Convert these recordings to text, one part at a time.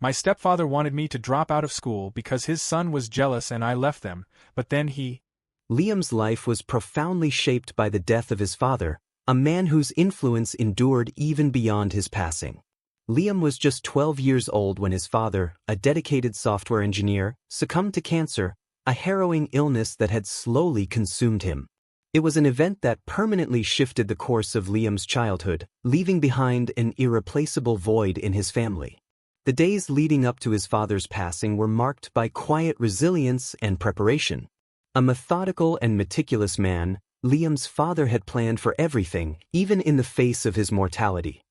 My stepfather wanted me to drop out of school because his son was jealous and I left them, but then he— Liam's life was profoundly shaped by the death of his father, a man whose influence endured even beyond his passing. Liam was just 12 years old when his father, a dedicated software engineer, succumbed to cancer, a harrowing illness that had slowly consumed him. It was an event that permanently shifted the course of Liam's childhood, leaving behind an irreplaceable void in his family. The days leading up to his father's passing were marked by quiet resilience and preparation. A methodical and meticulous man, Liam's father had planned for everything, even in the face of his mortality.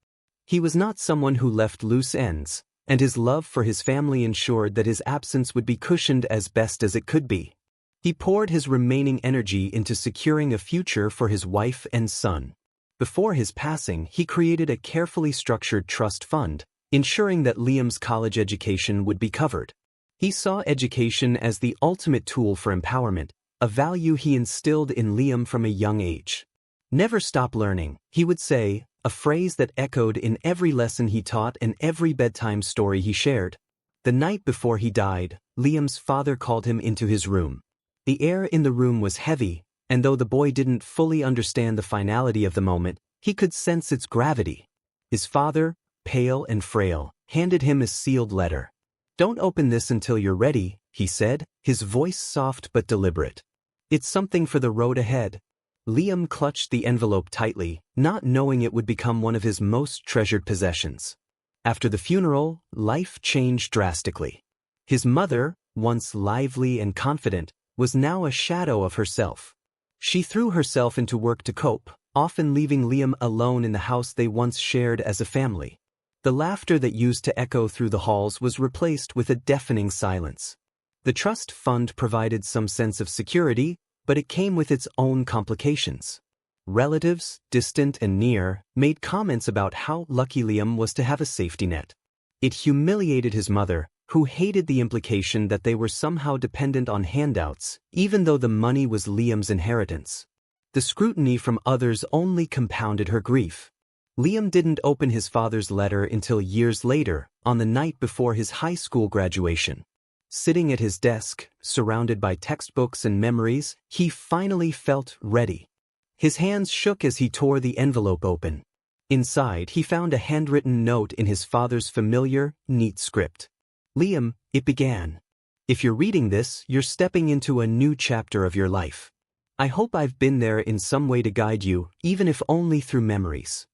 He was not someone who left loose ends, and his love for his family ensured that his absence would be cushioned as best as it could be. He poured his remaining energy into securing a future for his wife and son. Before his passing, he created a carefully structured trust fund, ensuring that Liam's college education would be covered. He saw education as the ultimate tool for empowerment, a value he instilled in Liam from a young age. "Never stop learning," he would say, a phrase that echoed in every lesson he taught and every bedtime story he shared. The night before he died, Liam's father called him into his room. The air in the room was heavy, and though the boy didn't fully understand the finality of the moment, he could sense its gravity. His father, pale and frail, handed him a sealed letter. "Don't open this until you're ready," he said, his voice soft but deliberate. "It's something for the road ahead." Liam clutched the envelope tightly, not knowing it would become one of his most treasured possessions. After the funeral, life changed drastically. His mother, once lively and confident, was now a shadow of herself. She threw herself into work to cope, often leaving Liam alone in the house they once shared as a family. The laughter that used to echo through the halls was replaced with a deafening silence. The trust fund provided some sense of security, but it came with its own complications. Relatives, distant and near, made comments about how lucky Liam was to have a safety net. It humiliated his mother, who hated the implication that they were somehow dependent on handouts, even though the money was Liam's inheritance. The scrutiny from others only compounded her grief. Liam didn't open his father's letter until years later, on the night before his high school graduation. Sitting at his desk, surrounded by textbooks and memories, he finally felt ready. His hands shook as he tore the envelope open. Inside, he found a handwritten note in his father's familiar, neat script. "Liam," it began. "If you're reading this, you're stepping into a new chapter of your life. I hope I've been there in some way to guide you, even if only through memories.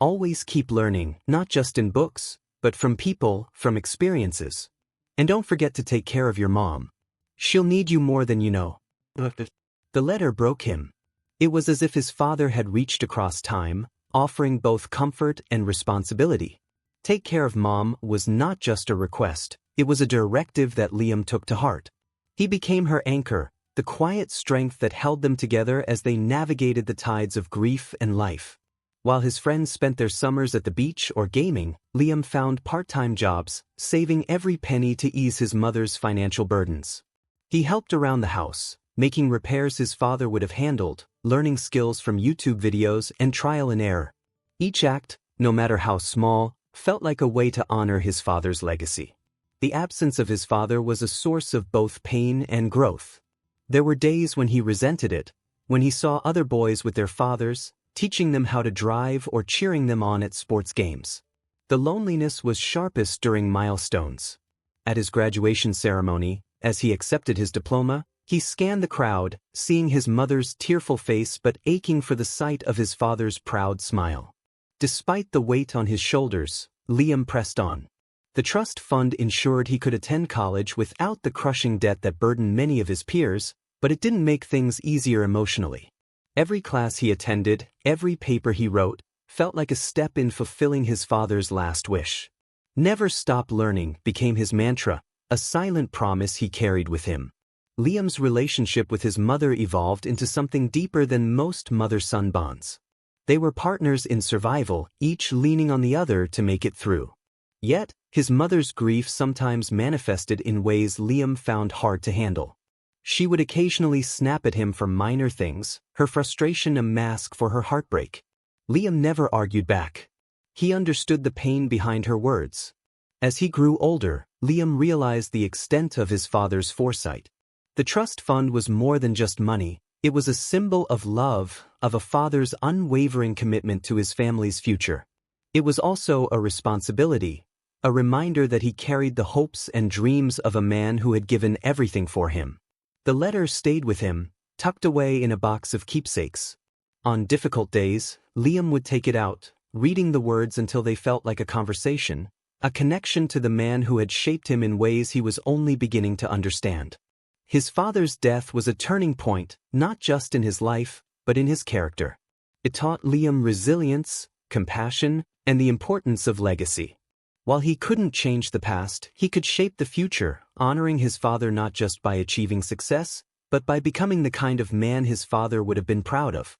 Always keep learning, not just in books, but from people, from experiences. And don't forget to take care of your mom. She'll need you more than you know." The letter broke him. It was as if his father had reached across time, offering both comfort and responsibility. Take care of mom was not just a request, it was a directive that Liam took to heart. He became her anchor, the quiet strength that held them together as they navigated the tides of grief and life. While his friends spent their summers at the beach or gaming, Liam found part-time jobs, saving every penny to ease his mother's financial burdens. He helped around the house, making repairs his father would have handled, learning skills from YouTube videos and trial and error. Each act, no matter how small, felt like a way to honor his father's legacy. The absence of his father was a source of both pain and growth. There were days when he resented it, when he saw other boys with their fathers, teaching them how to drive or cheering them on at sports games. The loneliness was sharpest during milestones. At his graduation ceremony, as he accepted his diploma, he scanned the crowd, seeing his mother's tearful face but aching for the sight of his father's proud smile. Despite the weight on his shoulders, Liam pressed on. The trust fund ensured he could attend college without the crushing debt that burdened many of his peers, but it didn't make things easier emotionally. Every class he attended, every paper he wrote, felt like a step in fulfilling his father's last wish. "Never stop learning" became his mantra, a silent promise he carried with him. Liam's relationship with his mother evolved into something deeper than most mother-son bonds. They were partners in survival, each leaning on the other to make it through. Yet, his mother's grief sometimes manifested in ways Liam found hard to handle. She would occasionally snap at him for minor things, her frustration a mask for her heartbreak. Liam never argued back. He understood the pain behind her words. As he grew older, Liam realized the extent of his father's foresight. The trust fund was more than just money, it was a symbol of love, of a father's unwavering commitment to his family's future. It was also a responsibility, a reminder that he carried the hopes and dreams of a man who had given everything for him. The letter stayed with him, tucked away in a box of keepsakes. On difficult days, Liam would take it out, reading the words until they felt like a conversation, a connection to the man who had shaped him in ways he was only beginning to understand. His father's death was a turning point, not just in his life, but in his character. It taught Liam resilience, compassion, and the importance of legacy. While he couldn't change the past, he could shape the future, honoring his father not just by achieving success, but by becoming the kind of man his father would have been proud of.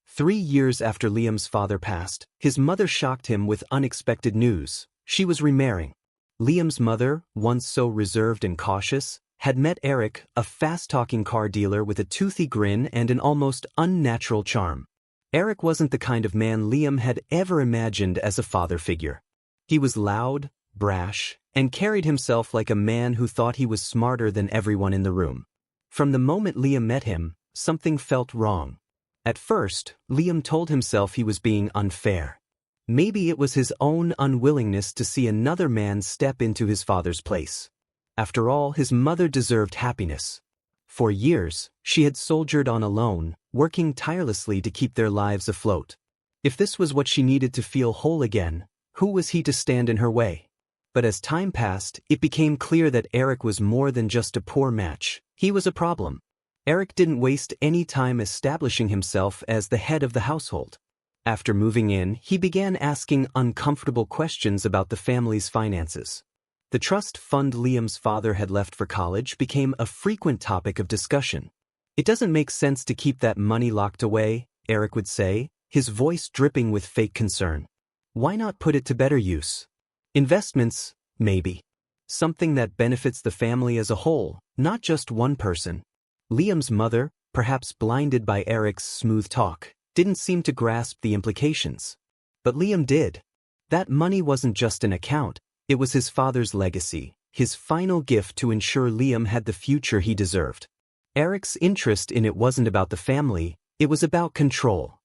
3 years after Liam's father passed, his mother shocked him with unexpected news. She was remarrying. Liam's mother, once so reserved and cautious, had met Eric, a fast-talking car dealer with a toothy grin and an almost unnatural charm. Eric wasn't the kind of man Liam had ever imagined as a father figure. He was loud, brash, and carried himself like a man who thought he was smarter than everyone in the room. From the moment Liam met him, something felt wrong. At first, Liam told himself he was being unfair. Maybe it was his own unwillingness to see another man step into his father's place. After all, his mother deserved happiness. For years, she had soldiered on alone, working tirelessly to keep their lives afloat. If this was what she needed to feel whole again, who was he to stand in her way? But as time passed, it became clear that Eric was more than just a poor match. He was a problem. Eric didn't waste any time establishing himself as the head of the household. After moving in, he began asking uncomfortable questions about the family's finances. The trust fund Liam's father had left for college became a frequent topic of discussion. "It doesn't make sense to keep that money locked away," Eric would say, his voice dripping with fake concern. "Why not put it to better use? Investments, maybe. Something that benefits the family as a whole, not just one person." Liam's mother, perhaps blinded by Eric's smooth talk, didn't seem to grasp the implications. But Liam did. That money wasn't just an account, it was his father's legacy, his final gift to ensure Liam had the future he deserved. Eric's interest in it wasn't about the family, it was about control.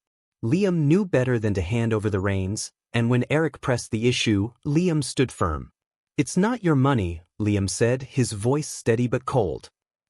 Liam knew better than to hand over the reins, and when Eric pressed the issue, Liam stood firm. "It's not your money," Liam said, his voice steady but cold.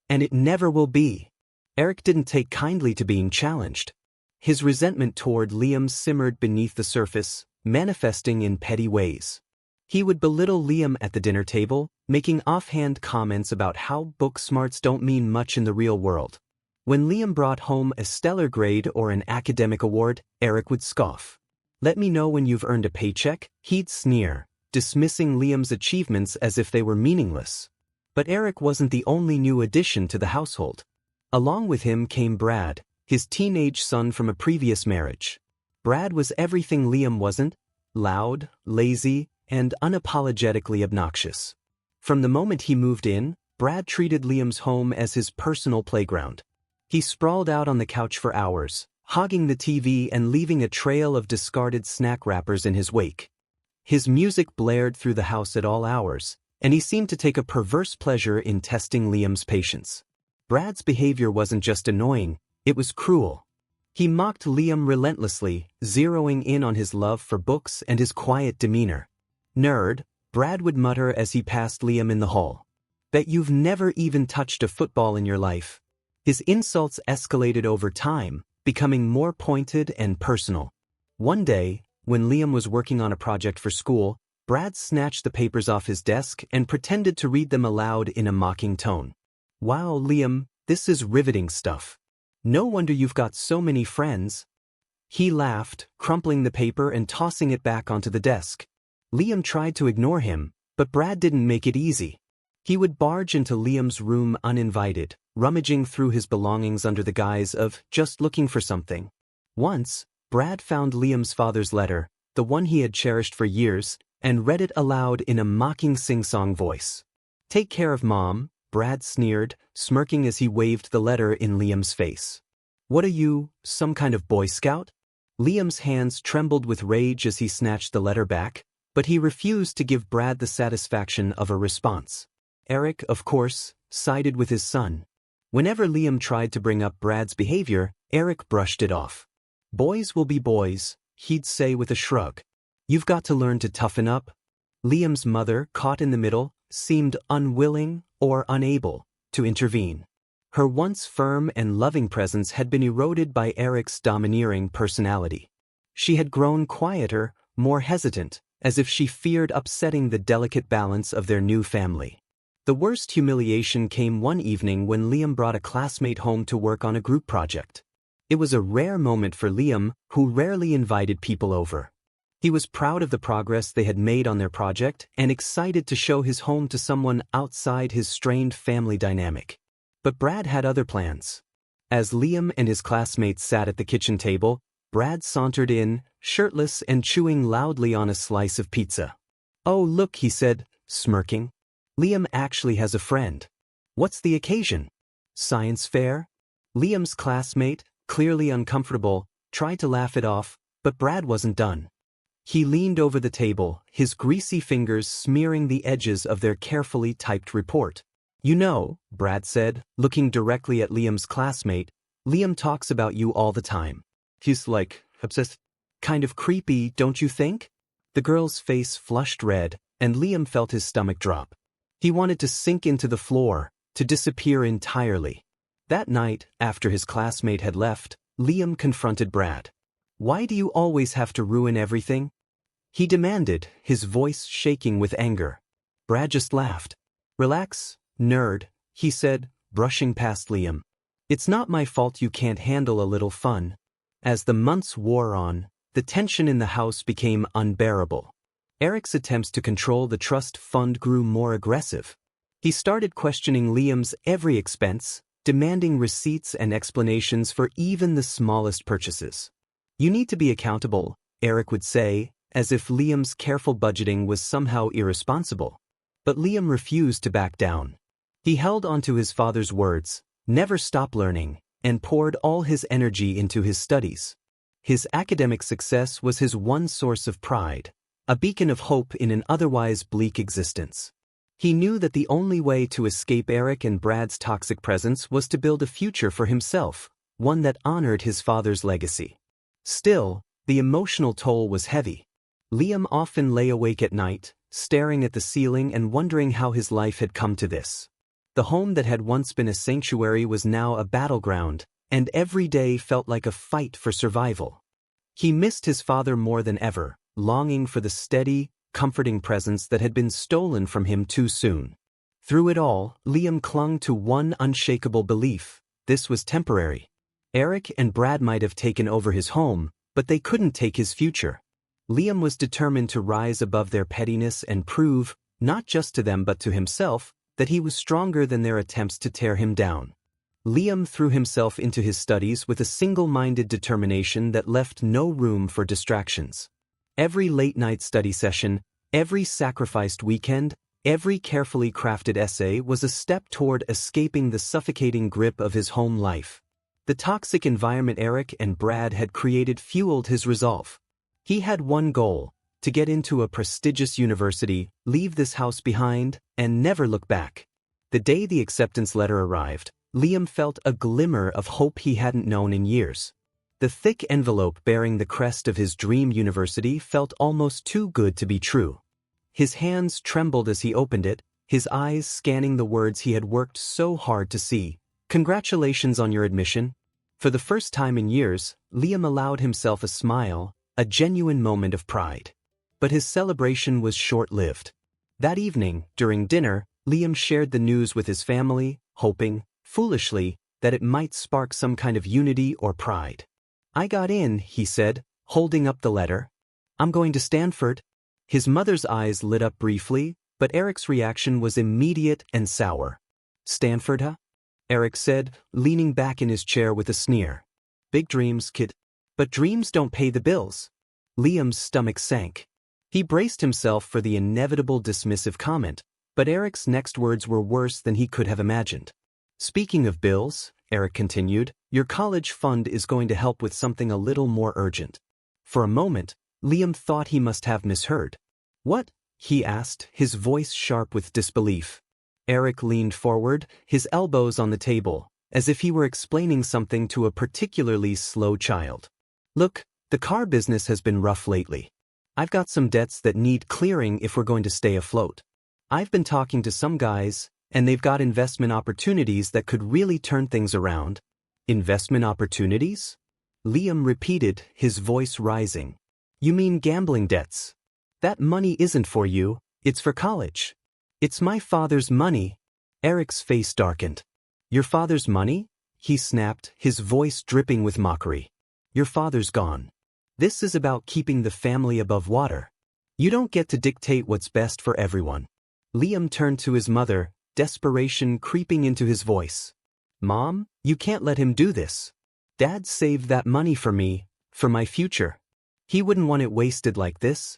"And it never will be." Eric didn't take kindly to being challenged. His resentment toward Liam simmered beneath the surface, manifesting in petty ways. He would belittle Liam at the dinner table, making offhand comments about how book smarts don't mean much in the real world. When Liam brought home a stellar grade or an academic award, Eric would scoff. "Let me know when you've earned a paycheck," he'd sneer, dismissing Liam's achievements as if they were meaningless. But Eric wasn't the only new addition to the household. Along with him came Brad, his teenage son from a previous marriage. Brad was everything Liam wasn't: loud, lazy, and unapologetically obnoxious. From the moment he moved in, Brad treated Liam's home as his personal playground. He sprawled out on the couch for hours, hogging the TV and leaving a trail of discarded snack wrappers in his wake. His music blared through the house at all hours, and he seemed to take a perverse pleasure in testing Liam's patience. Brad's behavior wasn't just annoying, it was cruel. He mocked Liam relentlessly, zeroing in on his love for books and his quiet demeanor. "Nerd," Brad would mutter as he passed Liam in the hall. "Bet you've never even touched a football in your life." His insults escalated over time, becoming more pointed and personal. One day, when Liam was working on a project for school, Brad snatched the papers off his desk and pretended to read them aloud in a mocking tone. "Wow, Liam, this is riveting stuff. No wonder you've got so many friends." He laughed, crumpling the paper and tossing it back onto the desk. Liam tried to ignore him, but Brad didn't make it easy. He would barge into Liam's room uninvited, rummaging through his belongings under the guise of just looking for something. Once, Brad found Liam's father's letter, the one he had cherished for years, and read it aloud in a mocking sing-song voice. "Take care of Mom," Brad sneered, smirking as he waved the letter in Liam's face. "What are you, some kind of Boy Scout?" Liam's hands trembled with rage as he snatched the letter back, but he refused to give Brad the satisfaction of a response. Eric, of course, sided with his son. Whenever Liam tried to bring up Brad's behavior, Eric brushed it off. "Boys will be boys," he'd say with a shrug. "You've got to learn to toughen up." Liam's mother, caught in the middle, seemed unwilling or unable to intervene. Her once firm and loving presence had been eroded by Eric's domineering personality. She had grown quieter, more hesitant, as if she feared upsetting the delicate balance of their new family. The worst humiliation came one evening when Liam brought a classmate home to work on a group project. It was a rare moment for Liam, who rarely invited people over. He was proud of the progress they had made on their project and excited to show his home to someone outside his strained family dynamic. But Brad had other plans. As Liam and his classmates sat at the kitchen table, Brad sauntered in, shirtless and chewing loudly on a slice of pizza. "Oh, look," he said, smirking. "Liam actually has a friend." "What's the occasion?" "Science fair?" Liam's classmate, clearly uncomfortable, tried to laugh it off, but Brad wasn't done. He leaned over the table, his greasy fingers smearing the edges of their carefully typed report. "You know," Brad said, looking directly at Liam's classmate, "Liam talks about you all the time. He's like, obsessed. Kind of creepy, don't you think?" The girl's face flushed red, and Liam felt his stomach drop. He wanted to sink into the floor, to disappear entirely. That night, after his classmate had left, Liam confronted Brad. "Why do you always have to ruin everything?" he demanded, his voice shaking with anger. Brad just laughed. "Relax, nerd," he said, brushing past Liam. "It's not my fault you can't handle a little fun." As the months wore on, the tension in the house became unbearable. Eric's attempts to control the trust fund grew more aggressive. He started questioning Liam's every expense, demanding receipts and explanations for even the smallest purchases. "You need to be accountable," Eric would say, as if Liam's careful budgeting was somehow irresponsible. But Liam refused to back down. He held onto his father's words, "Never stop learning," and poured all his energy into his studies. His academic success was his one source of pride, a beacon of hope in an otherwise bleak existence. He knew that the only way to escape Eric and Brad's toxic presence was to build a future for himself, one that honored his father's legacy. Still, the emotional toll was heavy. Liam often lay awake at night, staring at the ceiling and wondering how his life had come to this. The home that had once been a sanctuary was now a battleground, and every day felt like a fight for survival. He missed his father more than ever, longing for the steady, comforting presence that had been stolen from him too soon. Through it all, Liam clung to one unshakable belief: this was temporary. Eric and Brad might have taken over his home, but they couldn't take his future. Liam was determined to rise above their pettiness and prove, not just to them but to himself, that he was stronger than their attempts to tear him down. Liam threw himself into his studies with a single-minded determination that left no room for distractions. Every late-night study session, every sacrificed weekend, every carefully crafted essay was a step toward escaping the suffocating grip of his home life. The toxic environment Eric and Brad had created fueled his resolve. He had one goal: to get into a prestigious university, leave this house behind, and never look back. The day the acceptance letter arrived, Liam felt a glimmer of hope he hadn't known in years. The thick envelope bearing the crest of his dream university felt almost too good to be true. His hands trembled as he opened it, his eyes scanning the words he had worked so hard to see. "Congratulations on your admission." For the first time in years, Liam allowed himself a smile, a genuine moment of pride. But his celebration was short-lived. That evening, during dinner, Liam shared the news with his family, hoping, foolishly, that it might spark some kind of unity or pride. "I got in," he said, holding up the letter. "I'm going to Stanford." His mother's eyes lit up briefly, but Eric's reaction was immediate and sour. "Stanford, huh?" Eric said, leaning back in his chair with a sneer. "Big dreams, kid. But dreams don't pay the bills." Liam's stomach sank. He braced himself for the inevitable dismissive comment, but Eric's next words were worse than he could have imagined. "Speaking of bills," Eric continued, "your college fund is going to help with something a little more urgent." For a moment, Liam thought he must have misheard. What? He asked, his voice sharp with disbelief. Eric leaned forward, his elbows on the table, as if he were explaining something to a particularly slow child. Look, the car business has been rough lately. I've got some debts that need clearing if we're going to stay afloat. I've been talking to some guys, and they've got investment opportunities that could really turn things around. Investment opportunities? Liam repeated, his voice rising. You mean gambling debts? That money isn't for you, it's for college. It's my father's money. Eric's face darkened. Your father's money? He snapped, his voice dripping with mockery. Your father's gone. This is about keeping the family above water. You don't get to dictate what's best for everyone. Liam turned to his mother, desperation creeping into his voice. Mom, you can't let him do this. Dad saved that money for me, for my future. He wouldn't want it wasted like this.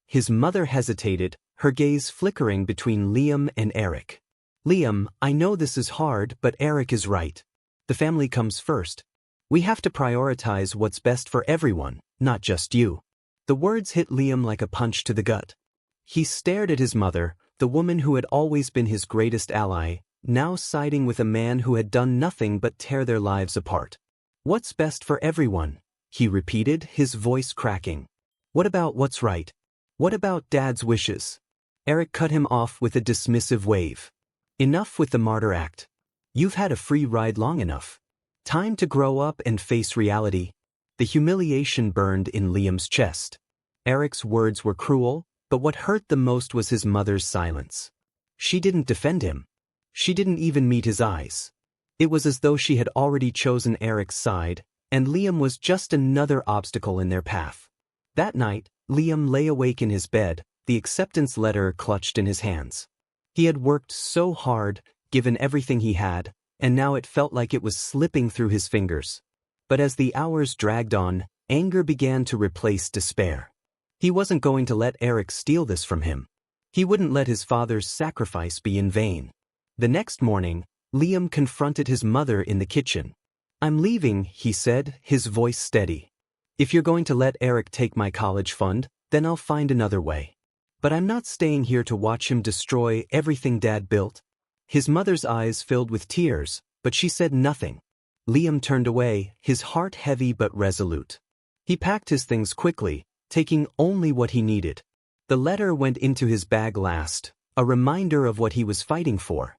His mother hesitated, her gaze flickering between Liam and Eric. Liam, I know this is hard, but Eric is right. The family comes first. We have to prioritize what's best for everyone, not just you. The words hit Liam like a punch to the gut. He stared at his mother, the woman who had always been his greatest ally, now siding with a man who had done nothing but tear their lives apart. What's best for everyone? He repeated, his voice cracking. What about what's right? What about Dad's wishes? Eric cut him off with a dismissive wave. Enough with the martyr act. You've had a free ride long enough. Time to grow up and face reality. The humiliation burned in Liam's chest. Eric's words were cruel, but what hurt the most was his mother's silence. She didn't defend him. She didn't even meet his eyes. It was as though she had already chosen Eric's side, and Liam was just another obstacle in their path. That night, Liam lay awake in his bed, the acceptance letter clutched in his hands. He had worked so hard, given everything he had, and now it felt like it was slipping through his fingers. But as the hours dragged on, anger began to replace despair. He wasn't going to let Eric steal this from him. He wouldn't let his father's sacrifice be in vain. The next morning, Liam confronted his mother in the kitchen. I'm leaving, he said, his voice steady. If you're going to let Eric take my college fund, then I'll find another way. But I'm not staying here to watch him destroy everything Dad built. His mother's eyes filled with tears, but she said nothing. Liam turned away, his heart heavy but resolute. He packed his things quickly, taking only what he needed. The letter went into his bag last, a reminder of what he was fighting for.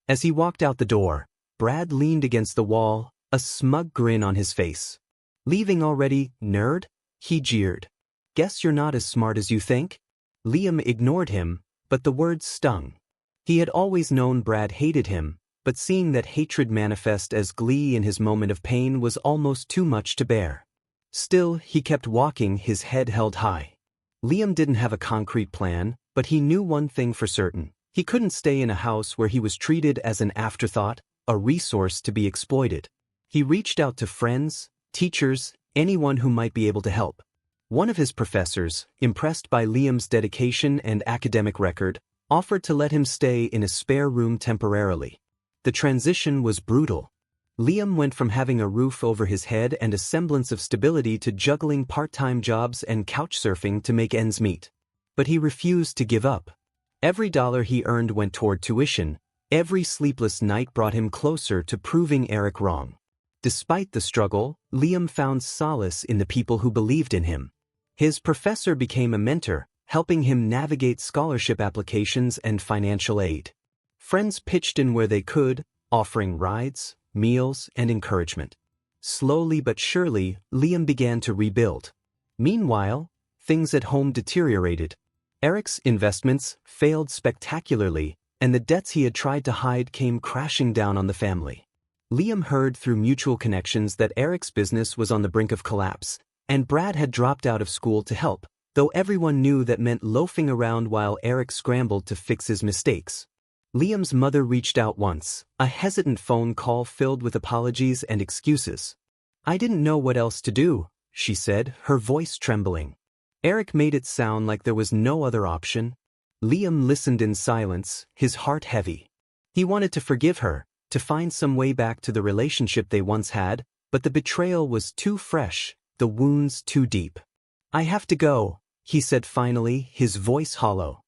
As he walked out the door, Brad leaned against the wall, a smug grin on his face. Leaving already, nerd? He jeered. Guess you're not as smart as you think? Liam ignored him, but the words stung. He had always known Brad hated him, but seeing that hatred manifest as glee in his moment of pain was almost too much to bear. Still, he kept walking, his head held high. Liam didn't have a concrete plan, but he knew one thing for certain. He couldn't stay in a house where he was treated as an afterthought, a resource to be exploited. He reached out to friends, teachers, anyone who might be able to help. One of his professors, impressed by Liam's dedication and academic record, offered to let him stay in a spare room temporarily. The transition was brutal. Liam went from having a roof over his head and a semblance of stability to juggling part-time jobs and couch surfing to make ends meet. But he refused to give up. Every dollar he earned went toward tuition. Every sleepless night brought him closer to proving Eric wrong. Despite the struggle, Liam found solace in the people who believed in him. His professor became a mentor, helping him navigate scholarship applications and financial aid. Friends pitched in where they could, offering rides, meals, and encouragement. Slowly but surely, Liam began to rebuild. Meanwhile, things at home deteriorated. Eric's investments failed spectacularly, and the debts he had tried to hide came crashing down on the family. Liam heard through mutual connections that Eric's business was on the brink of collapse, and Brad had dropped out of school to help, though everyone knew that meant loafing around while Eric scrambled to fix his mistakes. Liam's mother reached out once, a hesitant phone call filled with apologies and excuses. I didn't know what else to do, she said, her voice trembling. Eric made it sound like there was no other option. Liam listened in silence, his heart heavy. He wanted to forgive her, to find some way back to the relationship they once had, but the betrayal was too fresh, the wounds too deep. I have to go, he said finally, his voice hollow.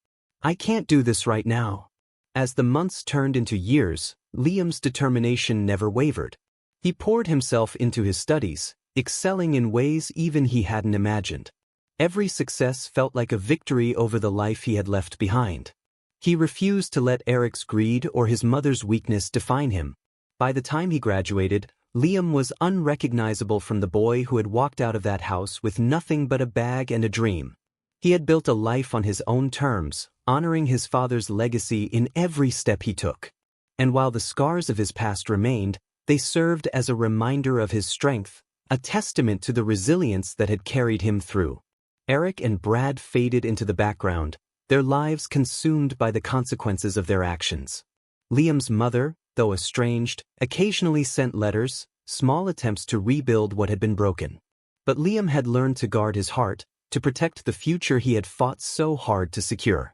I can't do this right now. As the months turned into years, Liam's determination never wavered. He poured himself into his studies, excelling in ways even he hadn't imagined. Every success felt like a victory over the life he had left behind. He refused to let Eric's greed or his mother's weakness define him. By the time he graduated, Liam was unrecognizable from the boy who had walked out of that house with nothing but a bag and a dream. He had built a life on his own terms, honoring his father's legacy in every step he took. And while the scars of his past remained, they served as a reminder of his strength, a testament to the resilience that had carried him through. Eric and Brad faded into the background, their lives consumed by the consequences of their actions. Liam's mother, though estranged, occasionally sent letters, small attempts to rebuild what had been broken. But Liam had learned to guard his heart, to protect the future he had fought so hard to secure.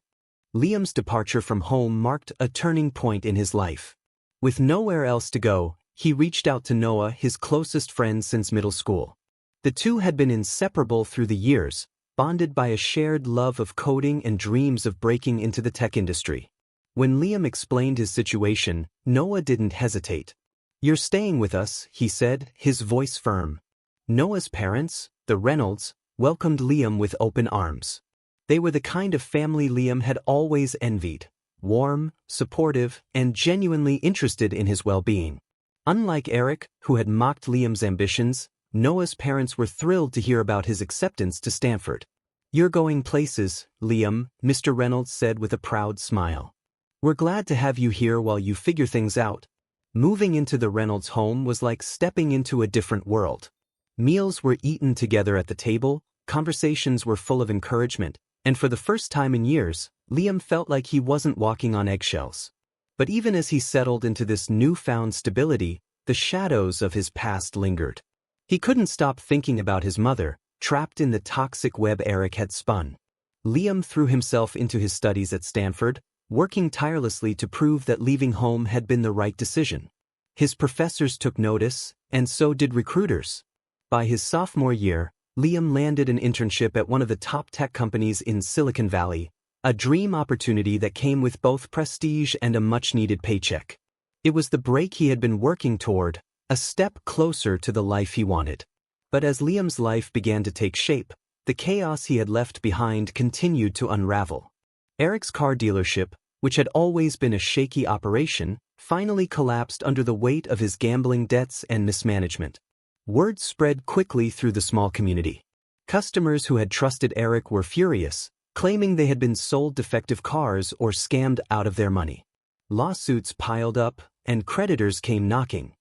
Liam's departure from home marked a turning point in his life. With nowhere else to go, he reached out to Noah, his closest friend since middle school. The two had been inseparable through the years, bonded by a shared love of coding and dreams of breaking into the tech industry. When Liam explained his situation, Noah didn't hesitate. You're staying with us, he said, his voice firm. Noah's parents, the Reynolds, welcomed Liam with open arms. They were the kind of family Liam had always envied, warm, supportive, and genuinely interested in his well-being. Unlike Eric, who had mocked Liam's ambitions, Noah's parents were thrilled to hear about his acceptance to Stanford. You're going places, Liam, Mr. Reynolds said with a proud smile. We're glad to have you here while you figure things out. Moving into the Reynolds home was like stepping into a different world. Meals were eaten together at the table, conversations were full of encouragement, and for the first time in years, Liam felt like he wasn't walking on eggshells. But even as he settled into this newfound stability, the shadows of his past lingered. He couldn't stop thinking about his mother, trapped in the toxic web Eric had spun. Liam threw himself into his studies at Stanford, working tirelessly to prove that leaving home had been the right decision. His professors took notice, and so did recruiters. By his sophomore year, Liam landed an internship at one of the top tech companies in Silicon Valley, a dream opportunity that came with both prestige and a much-needed paycheck. It was the break he had been working toward, a step closer to the life he wanted. But as Liam's life began to take shape, the chaos he had left behind continued to unravel. Eric's car dealership, which had always been a shaky operation, finally collapsed under the weight of his gambling debts and mismanagement. Word spread quickly through the small community. Customers who had trusted Eric were furious, claiming they had been sold defective cars or scammed out of their money. Lawsuits piled up, and creditors came knocking.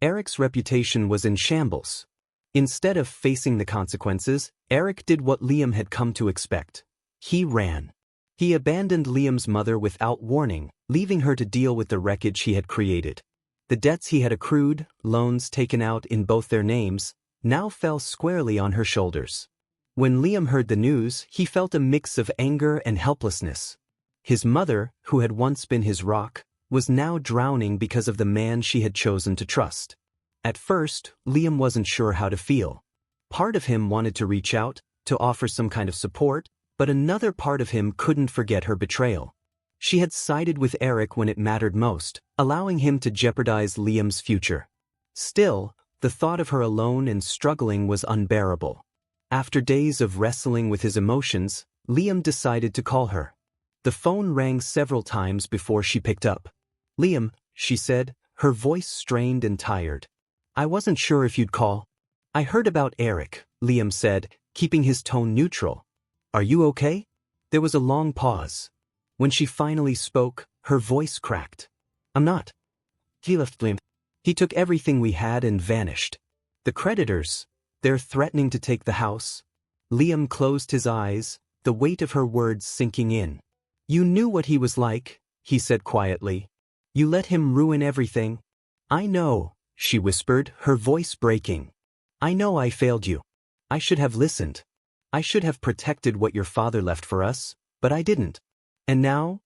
Eric's reputation was in shambles. Instead of facing the consequences, Eric did what Liam had come to expect. He ran. He abandoned Liam's mother without warning, leaving her to deal with the wreckage he had created. The debts he had accrued, loans taken out in both their names, now fell squarely on her shoulders. When Liam heard the news, he felt a mix of anger and helplessness. His mother, who had once been his rock, was now drowning because of the man she had chosen to trust. At first, Liam wasn't sure how to feel. Part of him wanted to reach out, to offer some kind of support, but another part of him couldn't forget her betrayal. She had sided with Eric when it mattered most, allowing him to jeopardize Liam's future. Still, the thought of her alone and struggling was unbearable. After days of wrestling with his emotions, Liam decided to call her. The phone rang several times before she picked up. Liam, she said, her voice strained and tired. I wasn't sure if you'd call. I heard about Eric, Liam said, keeping his tone neutral. Are you okay? There was a long pause. When she finally spoke, her voice cracked. I'm not. He left Liam. He took everything we had and vanished. The creditors, they're threatening to take the house. Liam closed his eyes, the weight of her words sinking in. You knew what he was like, he said quietly. You let him ruin everything. I know, she whispered, her voice breaking. I know I failed you. I should have listened. I should have protected what your father left for us, but I didn't. And now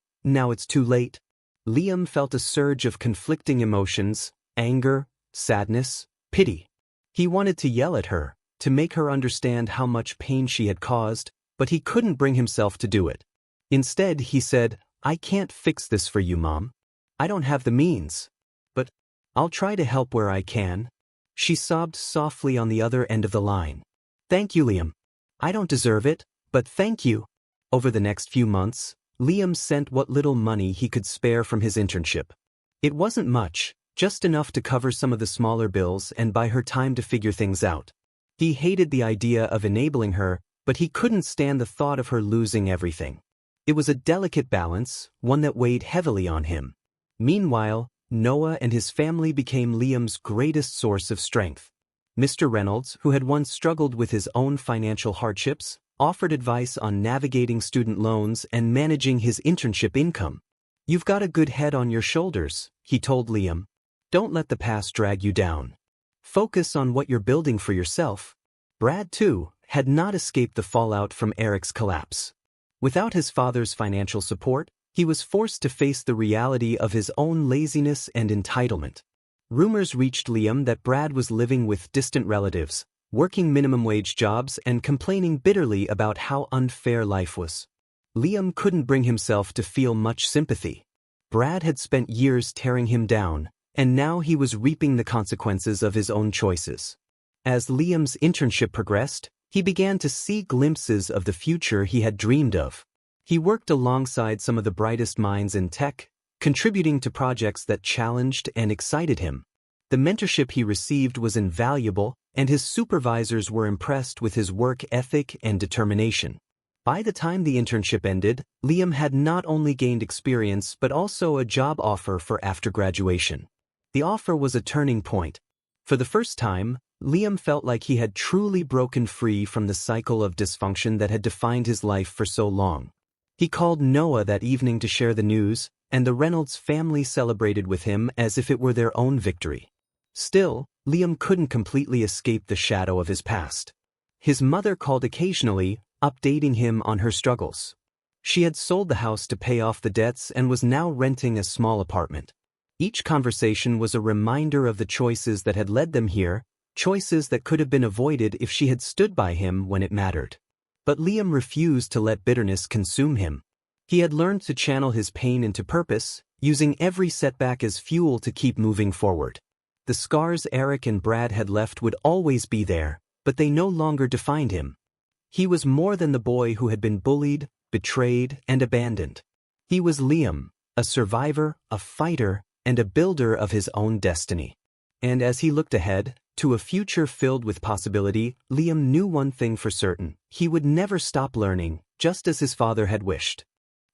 it's too late. Liam felt a surge of conflicting emotions, anger, sadness, pity. He wanted to yell at her, to make her understand how much pain she had caused, but he couldn't bring himself to do it. Instead, he said, "I can't fix this for you, Mom. I don't have the means. But I'll try to help where I can." She sobbed softly on the other end of the line. "Thank you, Liam. I don't deserve it, but thank you." Over the next few months, Liam sent what little money he could spare from his internship. It wasn't much, just enough to cover some of the smaller bills and buy her time to figure things out. He hated the idea of enabling her, but he couldn't stand the thought of her losing everything. It was a delicate balance, one that weighed heavily on him. Meanwhile, Noah and his family became Liam's greatest source of strength. Mr. Reynolds, who had once struggled with his own financial hardships, offered advice on navigating student loans and managing his internship income. "You've got a good head on your shoulders," he told Liam. "Don't let the past drag you down. Focus on what you're building for yourself." Brad, too, had not escaped the fallout from Eric's collapse. Without his father's financial support, he was forced to face the reality of his own laziness and entitlement. Rumors reached Liam that Brad was living with distant relatives, working minimum-wage jobs and complaining bitterly about how unfair life was. Liam couldn't bring himself to feel much sympathy. Brad had spent years tearing him down, and now he was reaping the consequences of his own choices. As Liam's internship progressed, he began to see glimpses of the future he had dreamed of. He worked alongside some of the brightest minds in tech, contributing to projects that challenged and excited him. The mentorship he received was invaluable, and his supervisors were impressed with his work ethic and determination. By the time the internship ended, Liam had not only gained experience but also a job offer for after graduation. The offer was a turning point. For the first time, Liam felt like he had truly broken free from the cycle of dysfunction that had defined his life for so long. He called Noah that evening to share the news, and the Reynolds family celebrated with him as if it were their own victory. Still, Liam couldn't completely escape the shadow of his past. His mother called occasionally, updating him on her struggles. She had sold the house to pay off the debts and was now renting a small apartment. Each conversation was a reminder of the choices that had led them here, choices that could have been avoided if she had stood by him when it mattered. But Liam refused to let bitterness consume him. He had learned to channel his pain into purpose, using every setback as fuel to keep moving forward. The scars Eric and Brad had left would always be there, but they no longer defined him. He was more than the boy who had been bullied, betrayed, and abandoned. He was Liam, a survivor, a fighter, and a builder of his own destiny. And as he looked ahead, to a future filled with possibility, Liam knew one thing for certain: he would never stop learning, just as his father had wished.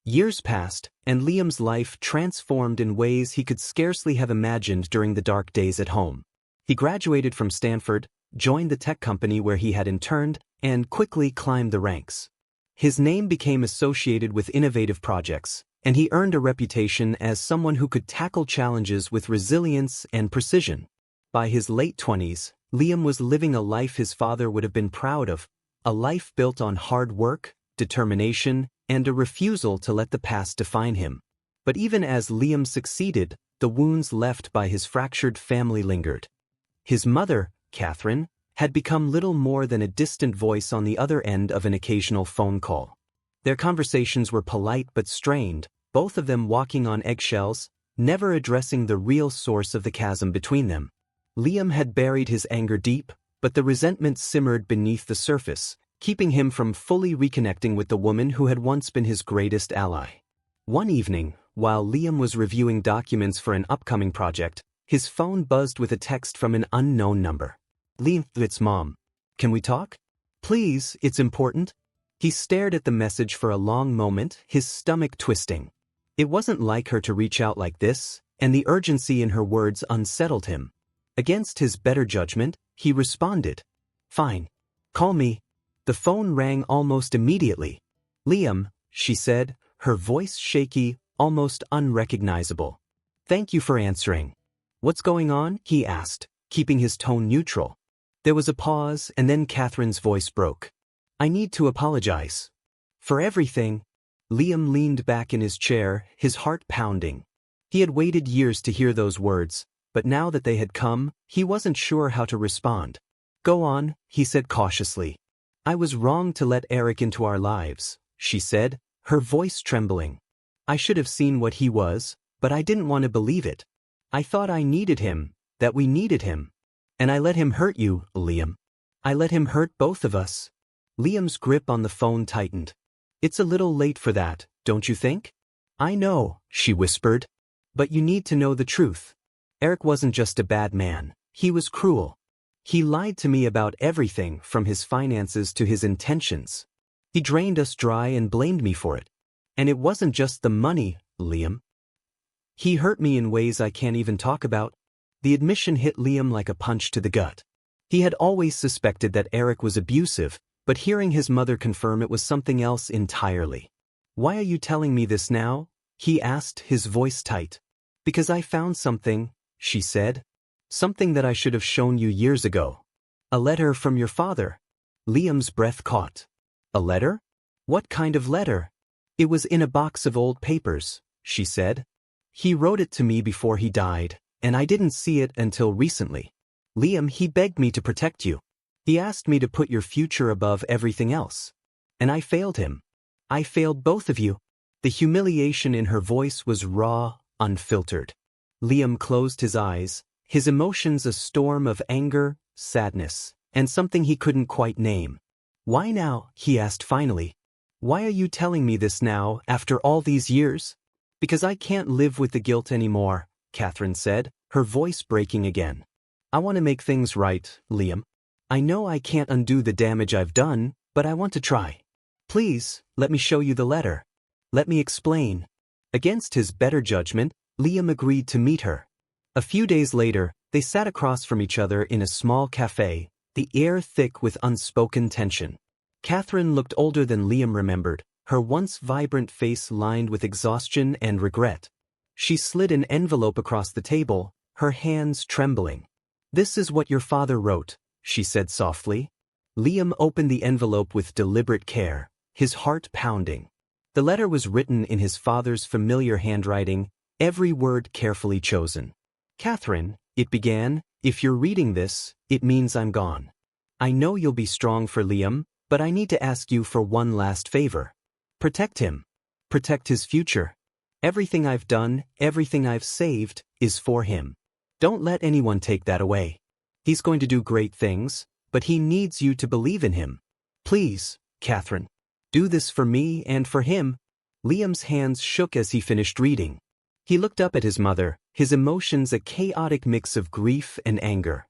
Years passed, and Liam's life transformed in ways he could scarcely have imagined during the dark days at home. He graduated from Stanford, joined the tech company where he had interned, and quickly climbed the ranks. His name became associated with innovative projects, and he earned a reputation as someone who could tackle challenges with resilience and precision. By his late 20s, Liam was living a life his father would have been proud of, a life built on hard work, determination, and a refusal to let the past define him. But even as Liam succeeded, the wounds left by his fractured family lingered. His mother, Catherine, had become little more than a distant voice on the other end of an occasional phone call. Their conversations were polite but strained, both of them walking on eggshells, never addressing the real source of the chasm between them. Liam had buried his anger deep, but the resentment simmered beneath the surface, keeping him from fully reconnecting with the woman who had once been his greatest ally. One evening, while Liam was reviewing documents for an upcoming project, his phone buzzed with a text from an unknown number. "Liam, it's Mom. Can we talk? Please, it's important." He stared at the message for a long moment, his stomach twisting. It wasn't like her to reach out like this, and the urgency in her words unsettled him. Against his better judgment, he responded, "Fine. Call me." The phone rang almost immediately. "Liam," she said, her voice shaky, almost unrecognizable. "Thank you for answering." "What's going on?" he asked, keeping his tone neutral. There was a pause, and then Catherine's voice broke. "I need to apologize. For everything." Liam leaned back in his chair, his heart pounding. He had waited years to hear those words, but now that they had come, he wasn't sure how to respond. "Go on," he said cautiously. I was wrong to let Eric into our lives, she said, her voice trembling. I should have seen what he was, but I didn't want to believe it. I thought I needed him, that we needed him. And I let him hurt you, Liam. I let him hurt both of us. Liam's grip on the phone tightened. It's a little late for that, don't you think? I know, she whispered. But you need to know the truth. Eric wasn't just a bad man, he was cruel. He lied to me about everything from his finances to his intentions. He drained us dry and blamed me for it. And it wasn't just the money, Liam. He hurt me in ways I can't even talk about. The admission hit Liam like a punch to the gut. He had always suspected that Eric was abusive, but hearing his mother confirm it was something else entirely. Why are you telling me this now? He asked, his voice tight. Because I found something, she said. Something that I should have shown you years ago. A letter from your father. Liam's breath caught. A letter? What kind of letter? It was in a box of old papers, she said. He wrote it to me before he died, and I didn't see it until recently. Liam, he begged me to protect you. He asked me to put your future above everything else. And I failed him. I failed both of you. The humiliation in her voice was raw, unfiltered. Liam closed his eyes, his emotions a storm of anger, sadness, and something he couldn't quite name. Why now? He asked finally. Why are you telling me this now, after all these years? Because I can't live with the guilt anymore, Catherine said, her voice breaking again. I want to make things right, Liam. I know I can't undo the damage I've done, but I want to try. Please, let me show you the letter. Let me explain. Against his better judgment, Liam agreed to meet her. A few days later, they sat across from each other in a small cafe, the air thick with unspoken tension. Catherine looked older than Liam remembered, her once vibrant face lined with exhaustion and regret. She slid an envelope across the table, her hands trembling. This is what your father wrote, she said softly. Liam opened the envelope with deliberate care, his heart pounding. The letter was written in his father's familiar handwriting, every word carefully chosen. Catherine, it began, if you're reading this, it means I'm gone. I know you'll be strong for Liam, but I need to ask you for one last favor. Protect him. Protect his future. Everything I've done, everything I've saved, is for him. Don't let anyone take that away. He's going to do great things, but he needs you to believe in him. Please, Catherine, do this for me and for him. Liam's hands shook as he finished reading. He looked up at his mother, his emotions a chaotic mix of grief and anger.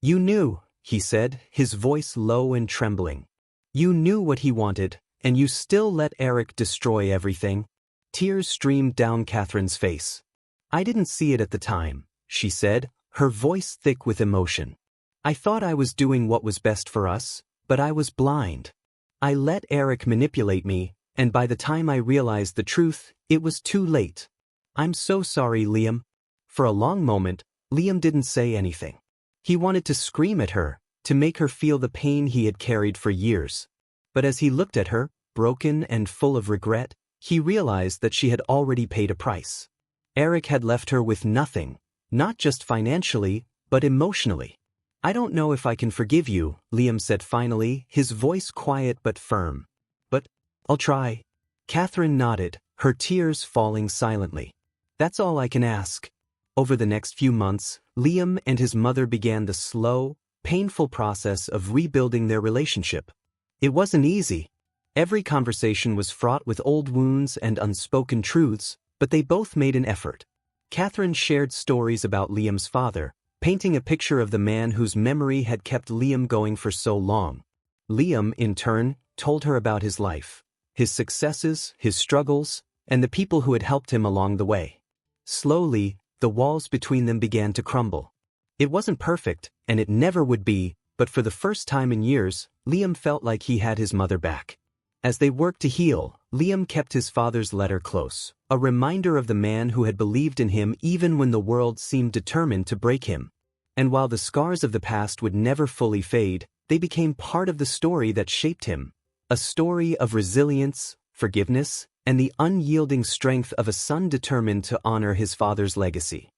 You knew, he said, his voice low and trembling. You knew what he wanted, and you still let Eric destroy everything. Tears streamed down Catherine's face. I didn't see it at the time, she said, her voice thick with emotion. I thought I was doing what was best for us, but I was blind. I let Eric manipulate me, and by the time I realized the truth, it was too late. I'm so sorry, Liam. For a long moment, Liam didn't say anything. He wanted to scream at her, to make her feel the pain he had carried for years. But as he looked at her, broken and full of regret, he realized that she had already paid a price. Eric had left her with nothing, not just financially, but emotionally. I don't know if I can forgive you, Liam said finally, his voice quiet but firm. But I'll try. Catherine nodded, her tears falling silently. That's all I can ask. Over the next few months, Liam and his mother began the slow, painful process of rebuilding their relationship. It wasn't easy. Every conversation was fraught with old wounds and unspoken truths, but they both made an effort. Catherine shared stories about Liam's father, painting a picture of the man whose memory had kept Liam going for so long. Liam, in turn, told her about his life, his successes, his struggles, and the people who had helped him along the way. Slowly, the walls between them began to crumble. It wasn't perfect, and it never would be, but for the first time in years, Liam felt like he had his mother back. As they worked to heal, Liam kept his father's letter close, a reminder of the man who had believed in him even when the world seemed determined to break him. And while the scars of the past would never fully fade, they became part of the story that shaped him. A story of resilience, forgiveness, and the unyielding strength of a son determined to honor his father's legacy.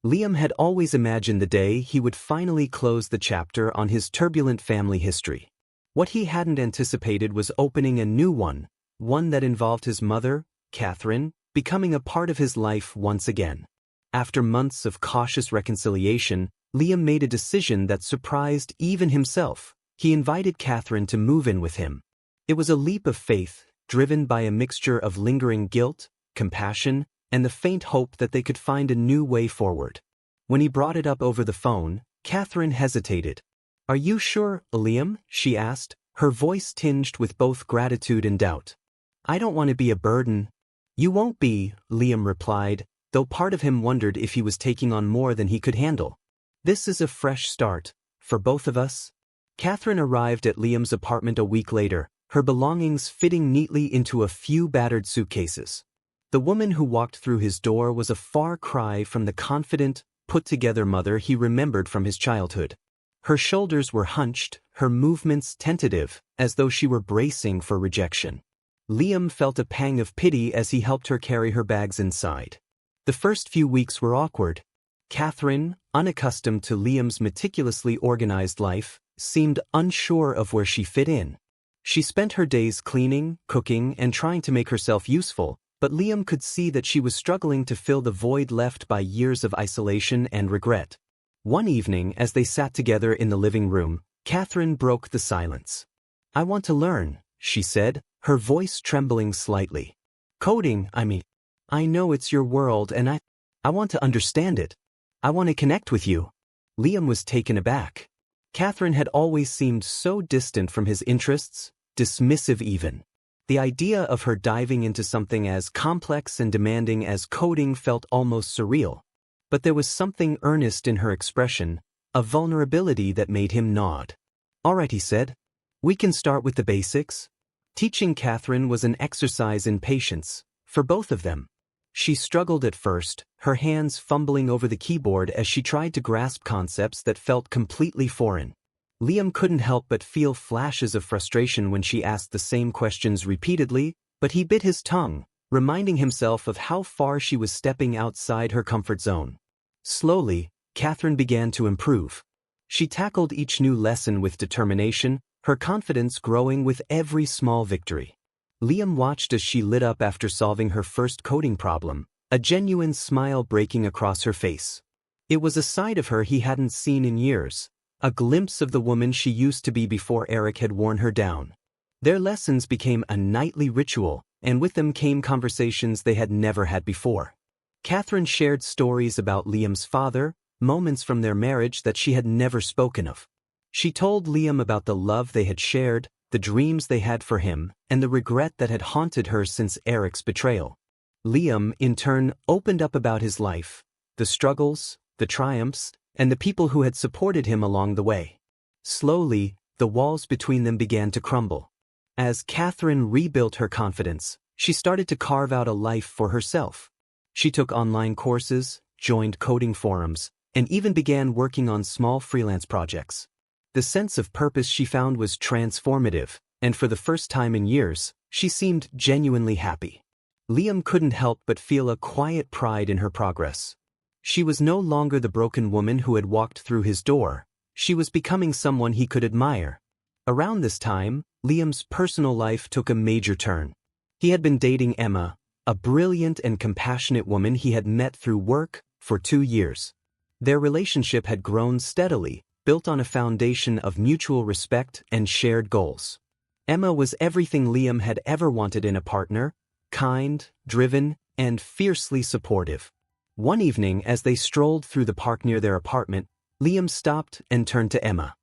Liam had always imagined the day he would finally close the chapter on his turbulent family history. What he hadn't anticipated was opening a new one that involved his mother, Catherine, becoming a part of his life once again. After months of cautious reconciliation, Liam made a decision that surprised even himself. He invited Catherine to move in with him. It was a leap of faith, driven by a mixture of lingering guilt, compassion, and the faint hope that they could find a new way forward. When he brought it up over the phone, Catherine hesitated. "Are you sure, Liam?" she asked, her voice tinged with both gratitude and doubt. "I don't want to be a burden." "You won't be," Liam replied, though part of him wondered if he was taking on more than he could handle. "This is a fresh start, for both of us." Catherine arrived at Liam's apartment a week later, her belongings fitting neatly into a few battered suitcases. The woman who walked through his door was a far cry from the confident, put-together mother he remembered from his childhood. Her shoulders were hunched, her movements tentative, as though she were bracing for rejection. Liam felt a pang of pity as he helped her carry her bags inside. The first few weeks were awkward. Catherine, unaccustomed to Liam's meticulously organized life, seemed unsure of where she fit in. She spent her days cleaning, cooking, and trying to make herself useful, but Liam could see that she was struggling to fill the void left by years of isolation and regret. One evening, as they sat together in the living room, Catherine broke the silence. "I want to learn," she said, her voice trembling slightly. "Coding, I mean. I know it's your world and I want to understand it. I want to connect with you." Liam was taken aback. Catherine had always seemed so distant from his interests, dismissive even. The idea of her diving into something as complex and demanding as coding felt almost surreal. But there was something earnest in her expression, a vulnerability that made him nod. "All right," he said. "We can start with the basics." Teaching Catherine was an exercise in patience, for both of them. She struggled at first, her hands fumbling over the keyboard as she tried to grasp concepts that felt completely foreign. Liam couldn't help but feel flashes of frustration when she asked the same questions repeatedly, but he bit his tongue, reminding himself of how far she was stepping outside her comfort zone. Slowly, Catherine began to improve. She tackled each new lesson with determination, her confidence growing with every small victory. Liam watched as she lit up after solving her first coding problem, a genuine smile breaking across her face. It was a side of her he hadn't seen in years, a glimpse of the woman she used to be before Eric had worn her down. Their lessons became a nightly ritual, and with them came conversations they had never had before. Catherine shared stories about Liam's father, moments from their marriage that she had never spoken of. She told Liam about the love they had shared, the dreams they had for him, and the regret that had haunted her since Eric's betrayal. Liam, in turn, opened up about his life, the struggles, the triumphs, and the people who had supported him along the way. Slowly, the walls between them began to crumble. As Catherine rebuilt her confidence, she started to carve out a life for herself. She took online courses, joined coding forums, and even began working on small freelance projects. The sense of purpose she found was transformative, and for the first time in years, she seemed genuinely happy. Liam couldn't help but feel a quiet pride in her progress. She was no longer the broken woman who had walked through his door. She was becoming someone he could admire. Around this time, Liam's personal life took a major turn. He had been dating Emma, a brilliant and compassionate woman he had met through work, for 2 years. Their relationship had grown steadily, built on a foundation of mutual respect and shared goals. Emma was everything Liam had ever wanted in a partner, kind, driven, and fiercely supportive. One evening, as they strolled through the park near their apartment, Liam stopped and turned to Emma.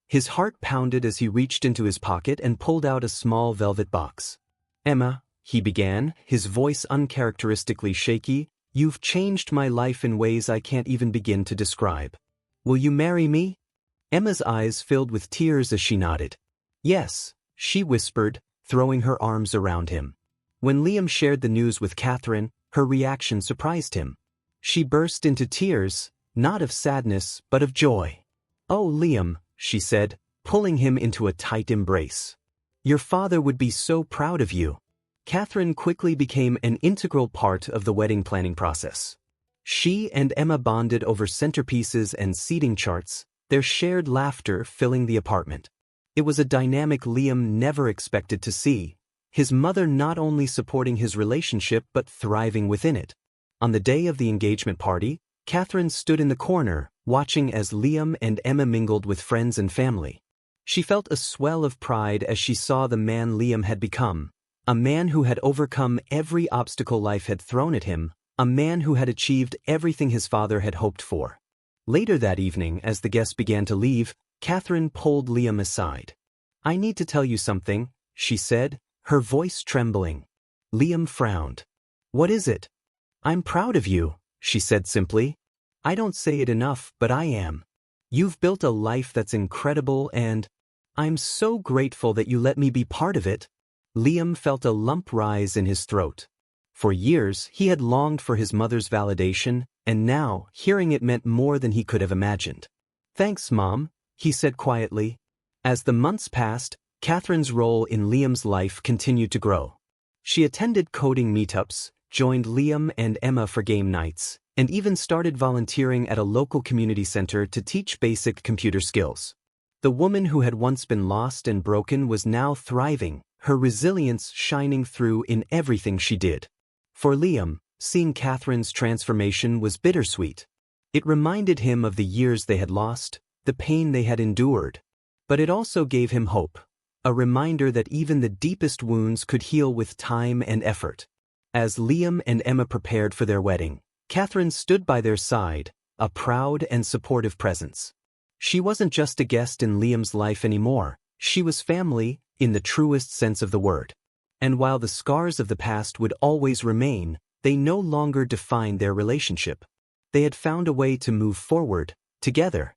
His heart pounded as he reached into his pocket and pulled out a small velvet box. "Emma," he began, his voice uncharacteristically shaky, "you've changed my life in ways I can't even begin to describe. Will you marry me?" Emma's eyes filled with tears as she nodded. "Yes," she whispered, throwing her arms around him. When Liam shared the news with Catherine, her reaction surprised him. She burst into tears, not of sadness but of joy. "Oh, Liam," she said, pulling him into a tight embrace. "Your father would be so proud of you." Catherine quickly became an integral part of the wedding planning process. She and Emma bonded over centerpieces and seating charts, their shared laughter filling the apartment. It was a dynamic Liam never expected to see, his mother not only supporting his relationship but thriving within it. On the day of the engagement party, Catherine stood in the corner, watching as Liam and Emma mingled with friends and family. She felt a swell of pride as she saw the man Liam had become, a man who had overcome every obstacle life had thrown at him, a man who had achieved everything his father had hoped for. Later that evening, as the guests began to leave, Catherine pulled Liam aside. "I need to tell you something," she said, her voice trembling. Liam frowned. "What is it?" "I'm proud of you," she said simply. "I don't say it enough, but I am. You've built a life that's incredible and I'm so grateful that you let me be part of it." Liam felt a lump rise in his throat. For years, he had longed for his mother's validation, and now, hearing it meant more than he could have imagined. "Thanks, Mom," he said quietly. As the months passed, Catherine's role in Liam's life continued to grow. She attended coding meetups, joined Liam and Emma for game nights, and even started volunteering at a local community center to teach basic computer skills. The woman who had once been lost and broken was now thriving, her resilience shining through in everything she did. For Liam, seeing Catherine's transformation was bittersweet. It reminded him of the years they had lost, the pain they had endured. But it also gave him hope, a reminder that even the deepest wounds could heal with time and effort. As Liam and Emma prepared for their wedding, Catherine stood by their side, a proud and supportive presence. She wasn't just a guest in Liam's life anymore, she was family, in the truest sense of the word. And while the scars of the past would always remain, they no longer defined their relationship. They had found a way to move forward, together.